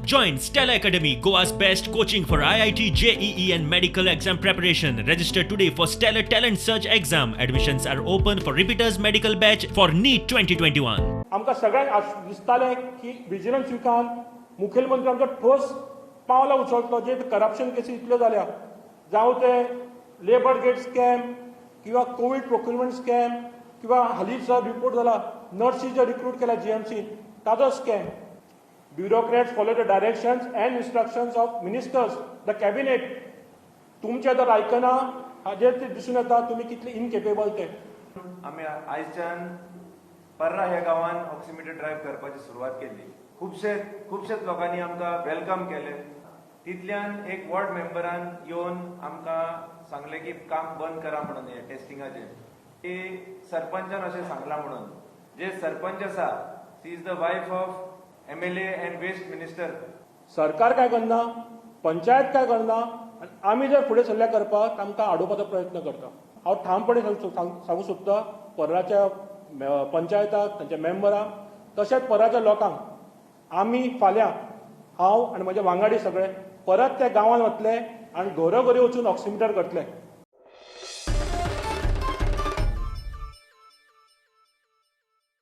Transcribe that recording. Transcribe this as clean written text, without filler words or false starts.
Join Stella Academy, Goa's best coaching for IIT, JEE and medical exam preparation. Register today for Stellar Talent Search exam. Admissions are open for repeaters medical batch for NEET 2021. आमकां सगळ्यांक दिसतालें की vigilance विकान मुखेलमंत्री आमचो ठोस पावलां उचलतलो जे corruption केसी इतल्यो जाल्या जावं ते लेबर गेट स्कॅम किंवा कोविड प्रोक्युरमेंट स्कॅम किंवा हालींचो रिपोर्ट जाला नर्सी जे रिक्रूट केल्या जीएमसी ताजो scam. Bureaucrats follow the directions and instructions of ministers, the cabinet. तुमचे जर आयकना हाजेर ते दिसून येता तुमी कितले इनकेपेबल ते. आमी आयच्यान पर्रा ह्या गांवांत ऑक्सिमीटर ड्रायव्ह करपाची सुरवात केली. खुबशेच लोकांनी आमकां वेलकम केले. तितल्यान एक वॉर्ड मेंबरान येवन आमकां सांगलें की काम बंद करा म्हणून हे टेस्टिंगाचें. ते सरपंचान अशें सांगलां म्हणून. जे सरपंच आसा she is the wife of MLA and west minister. सरकार काय करना, पंचायत काय करना आनी आमी जर फुडें सरल्या करपाक आमकां आडोवपाचो प्रयत्न करता. हांव ठामपणे सांगूं सोदतां पर्राच्या पंचायताक तांच्या मेंबरांक तशेंच पर्राच्या लोकांक आमी फाल्यां हांव आनी म्हजे वांगडी सगळे परत त्या गांवांत वतले आनी घरोघरी वचून ऑक्सिमीटर करतले.